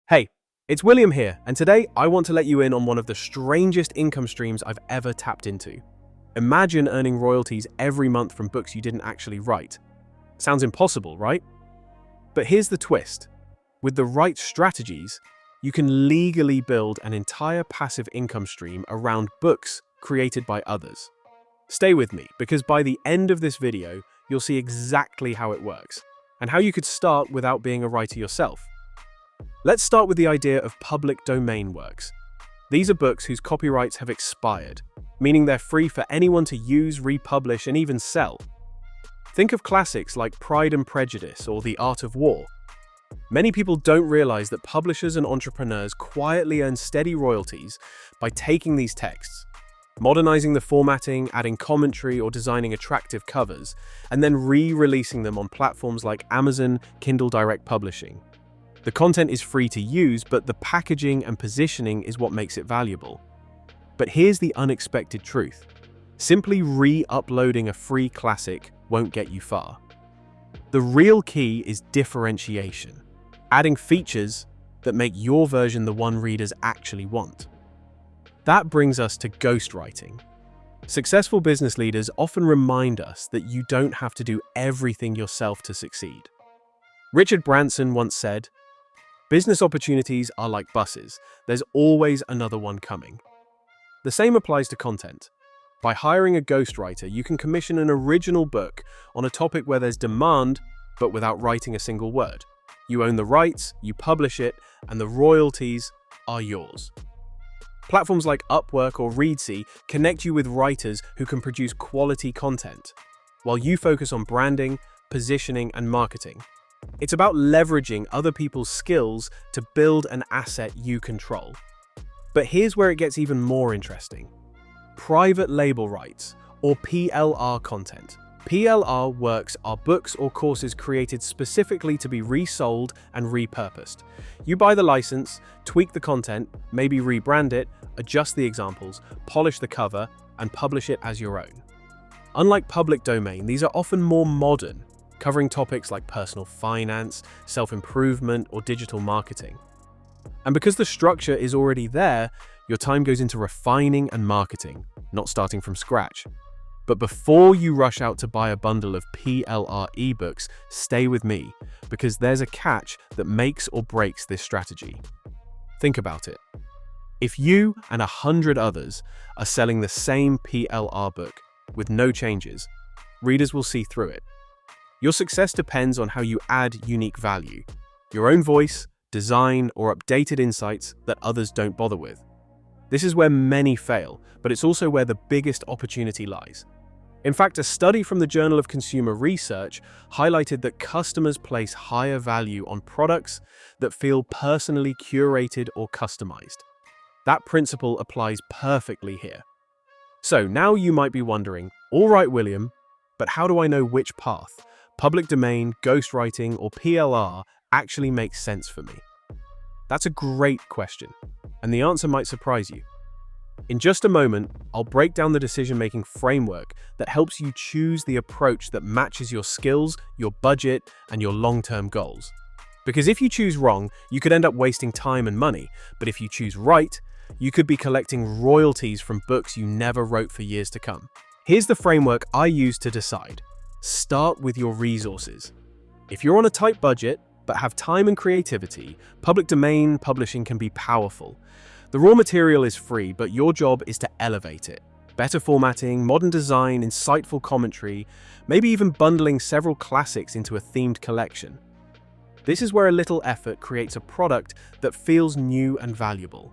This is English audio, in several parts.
Hey, it's William here, and today I want to let you in on one of the strangest income streams I've ever tapped into. Imagine earning royalties every month from books you didn't actually write. Sounds impossible, right? But here's the twist. With the right strategies, you can legally build an entire passive income stream around books created by others. Stay with me, because by the end of this video, you'll see exactly how it works, and how you could start without being a writer yourself. Let's start with the idea of public domain works. These are books whose copyrights have expired, meaning they're free for anyone to use, republish, and even sell. Think of classics like Pride and Prejudice or The Art of War. Many people don't realize that publishers and entrepreneurs quietly earn steady royalties by taking these texts, modernizing the formatting, adding commentary, or designing attractive covers, and then re-releasing them on platforms like Amazon, Kindle Direct Publishing. The content is free to use, but the packaging and positioning is what makes it valuable. But here's the unexpected truth. Simply re-uploading a free classic won't get you far. The real key is differentiation, adding features that make your version the one readers actually want. That brings us to ghostwriting. Successful business leaders often remind us that you don't have to do everything yourself to succeed. Richard Branson once said, "Business opportunities are like buses. There's always another one coming." The same applies to content. By hiring a ghostwriter, you can commission an original book on a topic where there's demand, but without writing a single word. You own the rights, you publish it, and the royalties are yours. Platforms like Upwork or Readsy connect you with writers who can produce quality content, while you focus on branding, positioning, and marketing. It's about leveraging other people's skills to build an asset you control. But here's where it gets even more interesting. Private label rights, or PLR content. PLR works are books or courses created specifically to be resold and repurposed. You buy the license, tweak the content, maybe rebrand it, adjust the examples, polish the cover, and publish it as your own. Unlike public domain, these are often more modern, covering topics like personal finance, self-improvement, or digital marketing. And because the structure is already there, your time goes into refining and marketing, not starting from scratch. But before you rush out to buy a bundle of PLR ebooks, stay with me, because there's a catch that makes or breaks this strategy. Think about it. If you and 100 others are selling the same PLR book with no changes, readers will see through it. Your success depends on how you add unique value, your own voice, design, or updated insights that others don't bother with. This is where many fail, but it's also where the biggest opportunity lies. In fact, a study from the Journal of Consumer Research highlighted that customers place higher value on products that feel personally curated or customized. That principle applies perfectly here. So now you might be wondering, all right, William, but how do I know which path, public domain, ghostwriting, or PLR, actually makes sense for me? That's a great question, and the answer might surprise you. In just a moment, I'll break down the decision-making framework that helps you choose the approach that matches your skills, your budget, and your long-term goals. Because if you choose wrong, you could end up wasting time and money, but if you choose right, you could be collecting royalties from books you never wrote for years to come. Here's the framework I use to decide. Start with your resources. If you're on a tight budget, but have time and creativity, public domain publishing can be powerful. The raw material is free, but your job is to elevate it. Better formatting, modern design, insightful commentary, maybe even bundling several classics into a themed collection. This is where a little effort creates a product that feels new and valuable.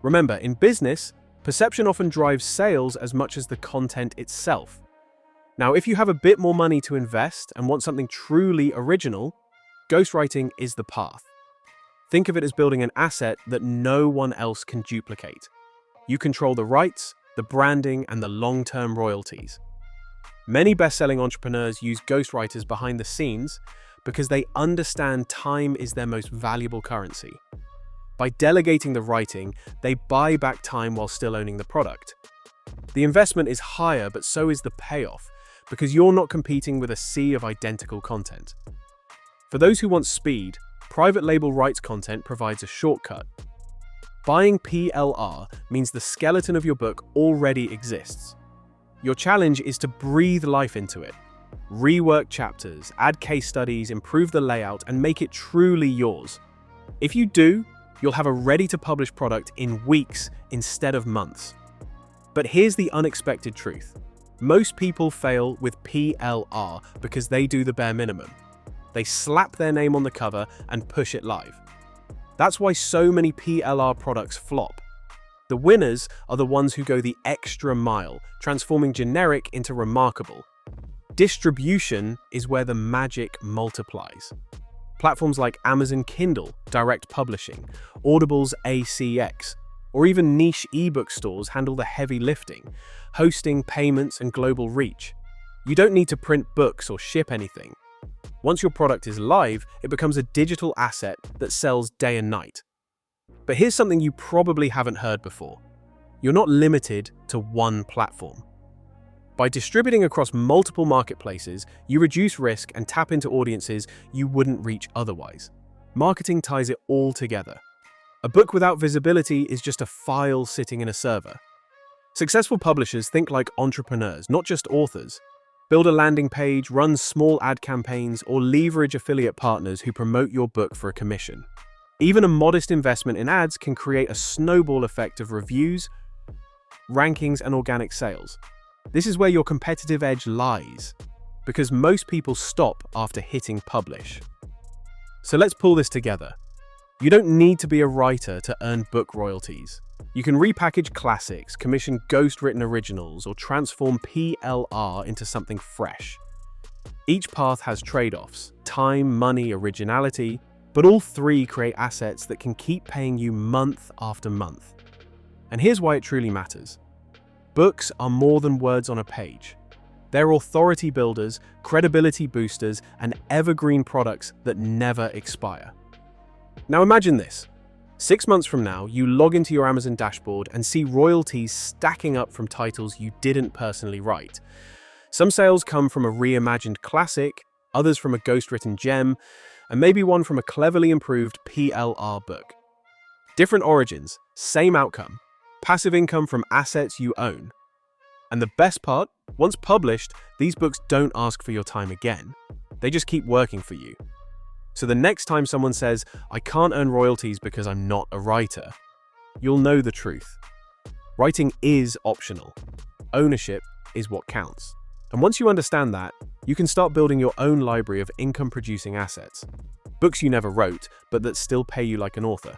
Remember, in business, perception often drives sales as much as the content itself. Now, if you have a bit more money to invest and want something truly original, ghostwriting is the path. Think of it as building an asset that no one else can duplicate. You control the rights, the branding, and the long-term royalties. Many best-selling entrepreneurs use ghostwriters behind the scenes because they understand time is their most valuable currency. By delegating the writing, they buy back time while still owning the product. The investment is higher, but so is the payoff, because you're not competing with a sea of identical content. For those who want speed, Private label rights content provides a shortcut. Buying PLR means the skeleton of your book already exists. Your challenge is to breathe life into it. Rework chapters, add case studies, improve the layout, and make it truly yours. If you do, you'll have a ready-to-publish product in weeks instead of months. But here's the unexpected truth. Most people fail with PLR because they do the bare minimum. They slap their name on the cover and push it live. That's why so many PLR products flop. The winners are the ones who go the extra mile, transforming generic into remarkable. Distribution is where the magic multiplies. Platforms like Amazon Kindle, direct publishing, Audible's ACX, or even niche ebook stores handle the heavy lifting, hosting, payments, and global reach. You don't need to print books or ship anything. Once your product is live, it becomes a digital asset that sells day and night. But here's something you probably haven't heard before. You're not limited to one platform. By distributing across multiple marketplaces, you reduce risk and tap into audiences you wouldn't reach otherwise. Marketing ties it all together. A book without visibility is just a file sitting in a server. Successful publishers think like entrepreneurs, not just authors. Build a landing page, run small ad campaigns, or leverage affiliate partners who promote your book for a commission. Even a modest investment in ads can create a snowball effect of reviews, rankings, and organic sales. This is where your competitive edge lies, because most people stop after hitting publish. So let's pull this together. You don't need to be a writer to earn book royalties. You can repackage classics, commission ghostwritten originals, or transform PLR into something fresh. Each path has trade-offs: time, money, originality, but all three create assets that can keep paying you month after month. And here's why it truly matters. Books are more than words on a page. They're authority builders, credibility boosters, and evergreen products that never expire. Now imagine this. 6 months from now, you log into your Amazon dashboard and see royalties stacking up from titles you didn't personally write. Some sales come from a reimagined classic, others from a ghostwritten gem, and maybe one from a cleverly improved PLR book. Different origins, same outcome. Passive income from assets you own. And the best part, once published, these books don't ask for your time again. They just keep working for you. So the next time someone says, "I can't earn royalties because I'm not a writer," you'll know the truth. Writing is optional. Ownership is what counts. And once you understand that, you can start building your own library of income-producing assets. Books you never wrote, but that still pay you like an author.